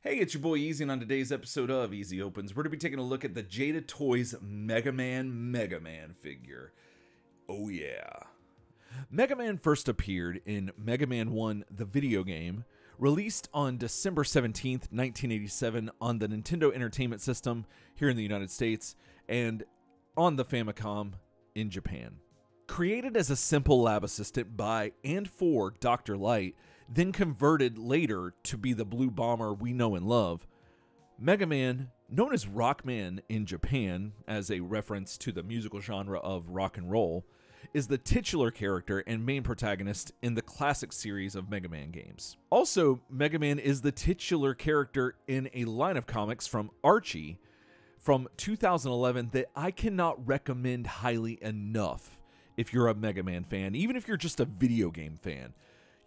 Hey, it's your boy Easy, and on today's episode of Easy Opens, we're going to be taking a look at the Jada Toys Mega Man figure. Oh yeah. Mega Man first appeared in Mega Man 1, the video game, released on December 17th, 1987 on the Nintendo Entertainment System here in the United States, and on the Famicom in Japan. Created as a simple lab assistant by and for Dr. Light, then converted later to be the blue bomber we know and love, Mega Man, known as Rockman in Japan as a reference to the musical genre of rock and roll, is the titular character and main protagonist in the classic series of Mega Man games. Also, Mega Man is the titular character in a line of comics from Archie from 2011 that I cannot recommend highly enough if you're a Mega Man fan, even if you're just a video game fan.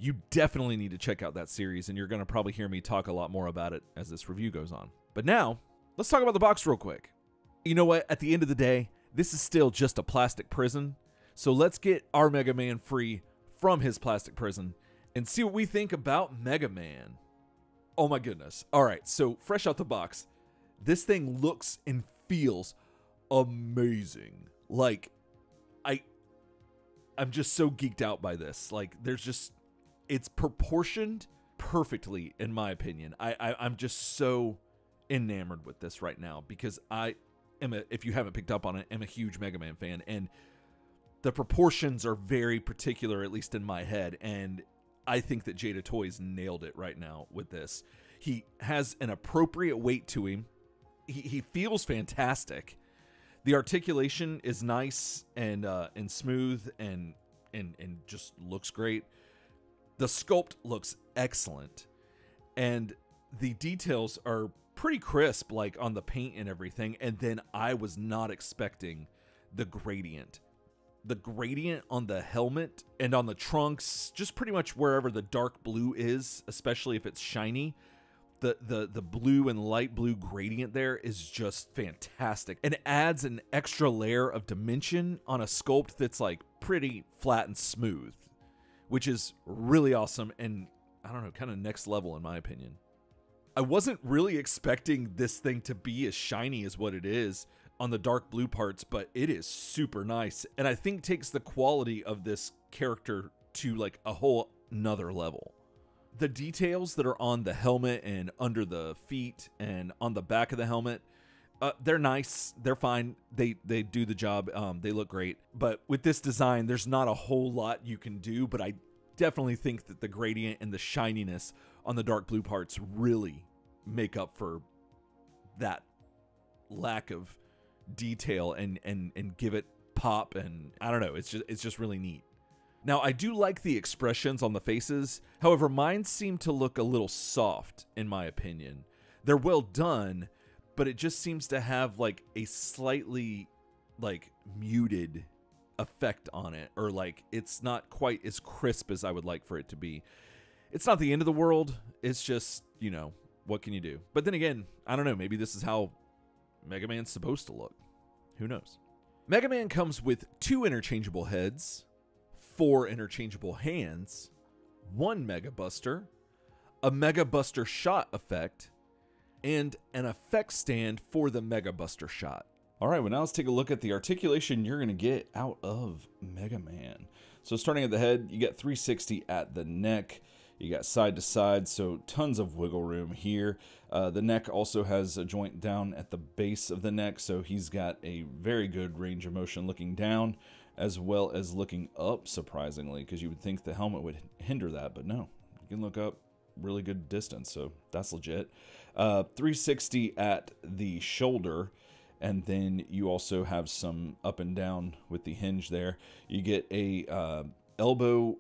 You definitely need to check out that series, and you're going to probably hear me talk a lot more about it as this review goes on. But now, let's talk about the box real quick. You know what? At the end of the day, this is still just a plastic prison, so let's get our Mega Man free from his plastic prison and see what we think about Mega Man. Oh my goodness. All right, so fresh out the box, this thing looks and feels amazing. Like, I'm just so geeked out by this. Like, it's proportioned perfectly, in my opinion. I'm just so enamored with this right now because I am, if you haven't picked up on it, I'm a huge Mega Man fan, and the proportions are very particular, at least in my head, and I think that Jada Toys nailed it right now with this. He has an appropriate weight to him. He feels fantastic. The articulation is nice and smooth and just looks great. The sculpt looks excellent, and the details are pretty crisp, like on the paint and everything. And then I was not expecting the gradient. The gradient on the helmet and on the trunks, just pretty much wherever the dark blue is, especially if it's shiny. The blue and light blue gradient there is just fantastic, and it adds an extra layer of dimension on a sculpt that's like pretty flat and smooth, which is really awesome and, I don't know, kind of next level in my opinion. I wasn't really expecting this thing to be as shiny as what it is on the dark blue parts, but it is super nice, and I think takes the quality of this character to like a whole nother level. The details that are on the helmet and under the feet and on the back of the helmet, they're nice. They're fine. They do the job. They look great. But with this design, there's not a whole lot you can do, but I definitely think that the gradient and the shininess on the dark blue parts really make up for that lack of detail and give it pop, and I don't know, it's just really neat. Now, I do like the expressions on the faces. However, mine seem to look a little soft, in my opinion. They're well done, but it just seems to have like a slightly like muted effect on it, or like it's not quite as crisp as I would like for it to be. It's not the end of the world. It's just, you know, what can you do? But then again, I don't know, maybe this is how Mega Man's supposed to look. Who knows? Mega Man comes with 2 interchangeable heads, 4 interchangeable hands, 1 Mega Buster, a Mega Buster shot effect, and an effect stand for the Mega Buster shot. All right, well, now let's take a look at the articulation you're going to get out of Mega Man. So starting at the head, you get 360 at the neck. You got side to side, so tons of wiggle room here. The neck also has a joint down at the base of the neck, so he's got a very good range of motion looking down as well as looking up, surprisingly, because you would think the helmet would hinder that, but no. You can look up really good distance, so that's legit. 360 at the shoulder, and then you also have some up and down with the hinge there. You get a elbow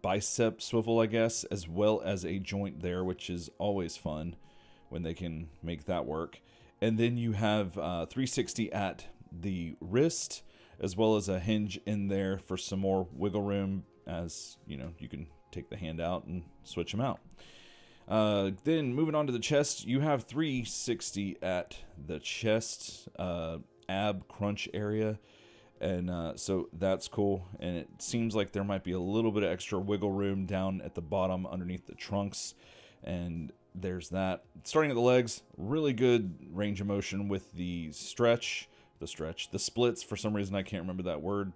bicep swivel, I guess, as well as a joint there, which is always fun when they can make that work. And then you have 360 at the wrist, as well as a hinge in there for some more wiggle room, as you know, you can take the hand out and switch them out. Then moving on to the chest, you have 360 at the chest ab crunch area, and so that's cool, and it seems like there might be a little bit of extra wiggle room down at the bottom underneath the trunks, and there's that. Starting at the legs, really good range of motion with the splits. For some reason, I can't remember that word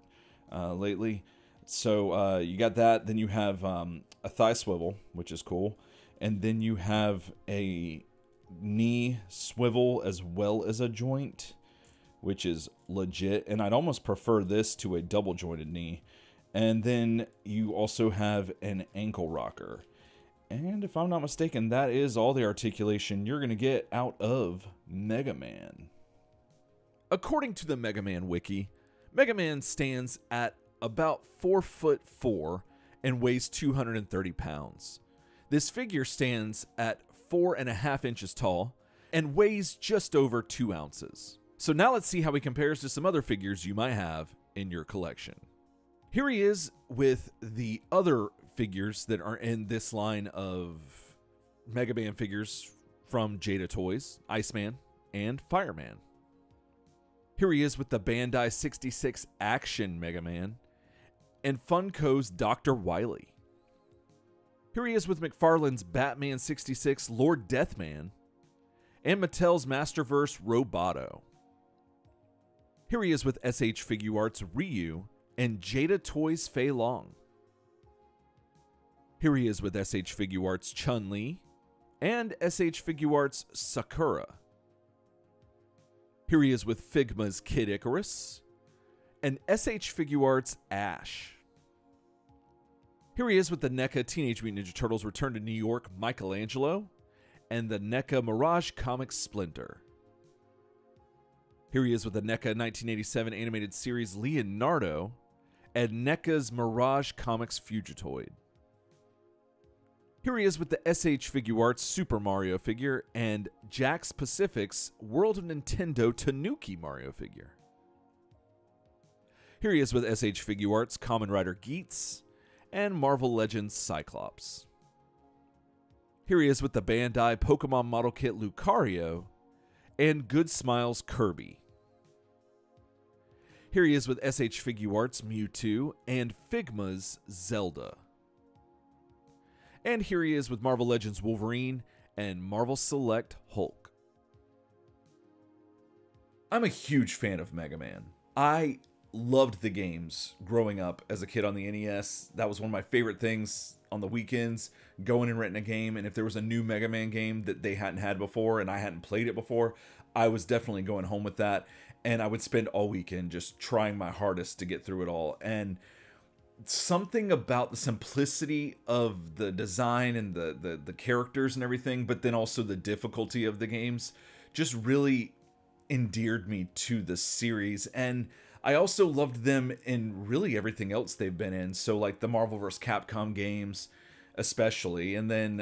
lately. So you got that. Then you have a thigh swivel, which is cool. And then you have a knee swivel as well as a joint, which is legit. And I'd almost prefer this to a double jointed knee. And then you also have an ankle rocker. And if I'm not mistaken, that is all the articulation you're going to get out of Mega Man. According to the Mega Man wiki, Mega Man stands at about 4'4" and weighs 230 pounds. This figure stands at 4.5 inches tall and weighs just over 2 ounces. So now let's see how he compares to some other figures you might have in your collection. Here he is with the other figures that are in this line of Mega Man figures from Jada Toys, Iceman, and Fireman. Here he is with the Bandai 66 Action Mega Man and Funko's Dr. Wily. Here he is with McFarlane's Batman 66 Lord Deathman and Mattel's Masterverse Roboto. Here he is with SH Figuarts Ryu and Jada Toys Fei Long. Here he is with SH Figuarts Chun-Li and SH Figuarts Sakura. Here he is with Figma's Kid Icarus and SH Figuarts Ash. Here he is with the NECA Teenage Mutant Ninja Turtles Return to New York Michelangelo and the NECA Mirage Comics Splinter. Here he is with the NECA 1987 animated series Leonardo and NECA's Mirage Comics Fugitoid. Here he is with the SH Figuarts Super Mario figure and Jakks Pacific's World of Nintendo Tanuki Mario figure. Here he is with SH Figuarts Kamen Rider Geats and Marvel Legends Cyclops. Here he is with the Bandai Pokemon Model Kit Lucario and Good Smiles Kirby. Here he is with SH Figuarts Mewtwo and Figma's Zelda. And here he is with Marvel Legends Wolverine and Marvel Select Hulk. I'm a huge fan of Mega Man. I loved the games growing up as a kid on the NES. That was one of my favorite things on the weekends, going and renting a game. And if there was a new Mega Man game that they hadn't had before and I hadn't played it before, I was definitely going home with that. And I would spend all weekend just trying my hardest to get through it all. And something about the simplicity of the design and the characters and everything, but then also the difficulty of the games just really endeared me to the series. And I also loved them in really everything else they've been in. So like the Marvel vs. Capcom games especially, and then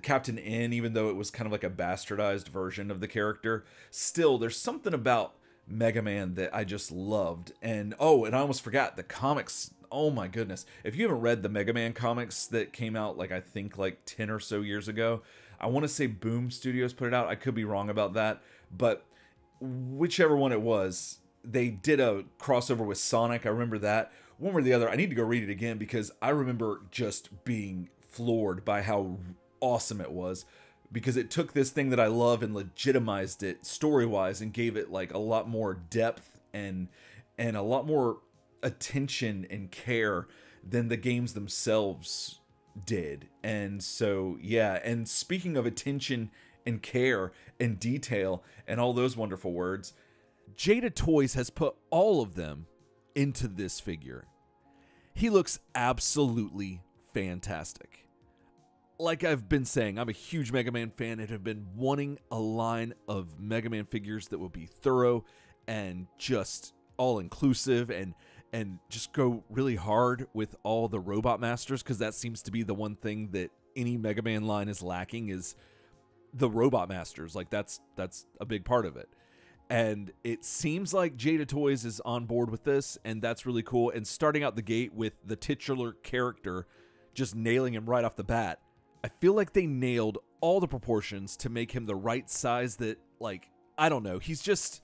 Captain N, even though it was kind of like a bastardized version of the character, still there's something about Mega Man that I just loved. And oh, and I almost forgot the comics. Oh my goodness. If you haven't read the Mega Man comics that came out like I think like 10 or so years ago, I want to say Boom Studios put it out. I could be wrong about that, but whichever one it was, they did a crossover with Sonic. I remember that. One or the other. I need to go read it again because I remember just being floored by how awesome it was, because it took this thing that I love and legitimized it story-wise and gave it like a lot more depth and a lot more attention and care than the games themselves did. And so, yeah, and speaking of attention and care and detail and all those wonderful words, Jada Toys has put all of them into this figure. He looks absolutely fantastic. Like I've been saying, I'm a huge Mega Man fan and have been wanting a line of Mega Man figures that would be thorough and just all-inclusive and just go really hard with all the Robot Masters, because that seems to be the one thing that any Mega Man line is lacking, is the Robot Masters. Like that's a big part of it. And it seems like Jada Toys is on board with this, and that's really cool. And starting out the gate with the titular character, just nailing him right off the bat, I feel like they nailed all the proportions to make him the right size that, like, I don't know, he's just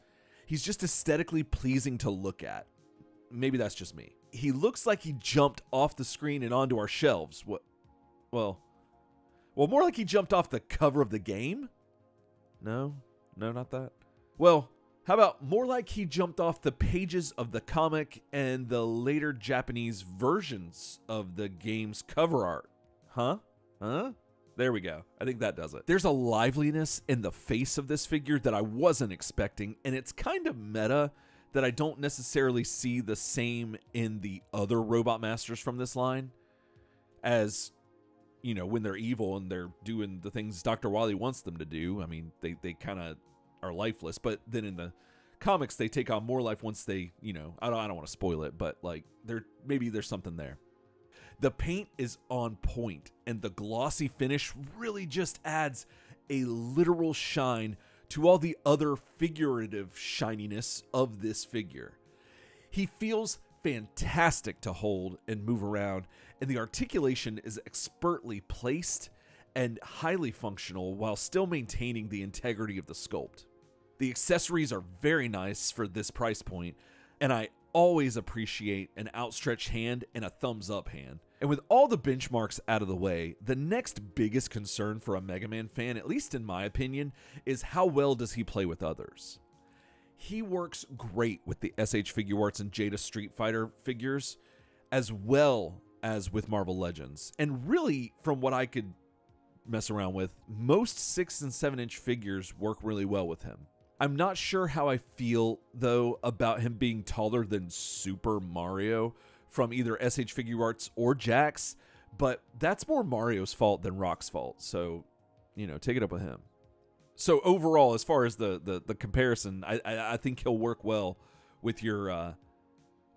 aesthetically pleasing to look at. Maybe that's just me. He looks like he jumped off the screen and onto our shelves. Well, Well, more like he jumped off the cover of the game? No, not that. Well, how about more like he jumped off the pages of the comic and the later Japanese versions of the game's cover art? Huh? There we go. I think that does it. There's a liveliness in the face of this figure that I wasn't expecting, and it's kind of meta that I don't necessarily see the same in the other Robot Masters from this line as, you know, when they're evil and they're doing the things Dr. Wily wants them to do. I mean, they kind of are lifeless, but then in the comics, they take on more life once they, you know, I don't want to spoil it, but like maybe there's something there. The paint is on point, and the glossy finish really just adds a literal shine to all the other figurative shininess of this figure. He feels fantastic to hold and move around, and the articulation is expertly placed and highly functional while still maintaining the integrity of the sculpt. The accessories are very nice for this price point, and I always appreciate an outstretched hand and a thumbs up hand. And with all the benchmarks out of the way, the next biggest concern for a Mega Man fan, at least in my opinion, is how well does he play with others. He works great with the SH Figuarts and Jada Street Fighter figures, as well as with Marvel Legends. And really, from what I could mess around with, most 6 and 7 inch figures work really well with him. I'm not sure how I feel, though, about him being taller than Super Mario from either SH Figuarts or Jax, but that's more Mario's fault than Rock's fault, so, you know, take it up with him. So overall, as far as the comparison, I think he'll work well with your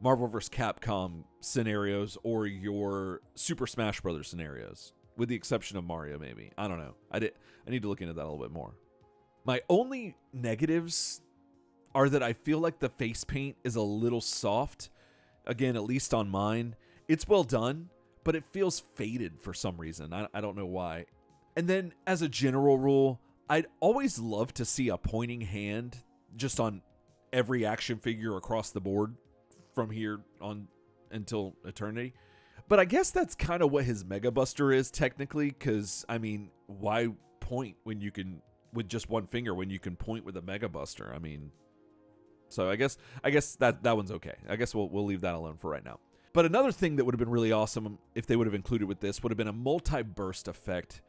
Marvel vs. Capcom scenarios or your Super Smash Bros. Scenarios, with the exception of Mario, maybe. I don't know. I need to look into that a little bit more. My only negatives are that I feel like the face paint is a little soft. Again, at least on mine. It's well done, but it feels faded for some reason. I don't know why. And then, as a general rule, I'd always love to see a pointing hand just on every action figure across the board from here on until eternity. But I guess that's kind of what his Mega Buster is technically, because, I mean, why point when you can, with just one finger, when you can point with a Mega Buster? I mean, so I guess that one's okay. I guess we'll leave that alone for right now. But another thing that would have been really awesome if they would have included with this would have been a multi-burst effect.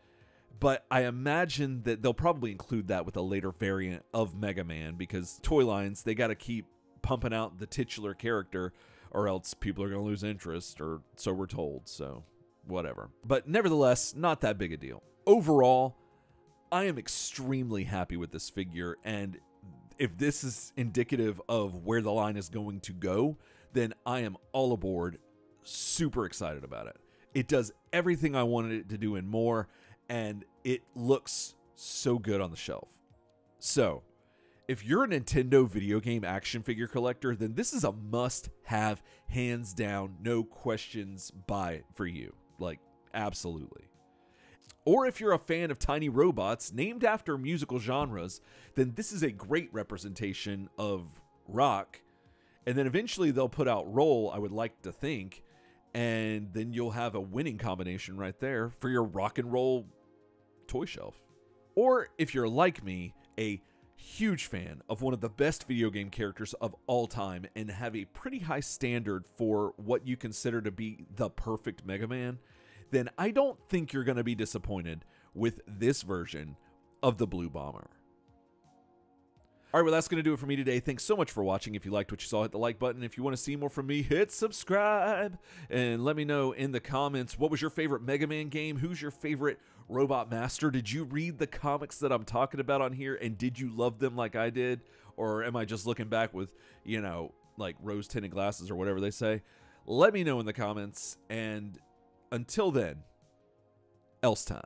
But I imagine that they'll probably include that with a later variant of Mega Man, because toy lines, they got to keep pumping out the titular character or else people are going to lose interest, or so we're told, so whatever. But nevertheless, not that big a deal. Overall, I am extremely happy with this figure, and if this is indicative of where the line is going to go, then I am all aboard, super excited about it. It does everything I wanted it to do and more, and it looks so good on the shelf. So, if you're a Nintendo video game action figure collector, then this is a must-have, hands down, no questions buy for you. Like, absolutely. Or if you're a fan of tiny robots named after musical genres, then this is a great representation of rock. And then eventually they'll put out roll, I would like to think, and then you'll have a winning combination right there for your rock and roll toy shelf. Or if you're like me, a huge fan of one of the best video game characters of all time and have a pretty high standard for what you consider to be the perfect Mega Man, then I don't think you're going to be disappointed with this version of the Blue Bomber. All right, well, that's going to do it for me today. Thanks so much for watching. If you liked what you saw, hit the like button. If you want to see more from me, hit subscribe. And let me know in the comments, what was your favorite Mega Man game? Who's your favorite Robot Master? Did you read the comics that I'm talking about on here, and did you love them like I did? Or am I just looking back with, you know, like rose-tinted glasses or whatever they say? Let me know in the comments, and until then, else time.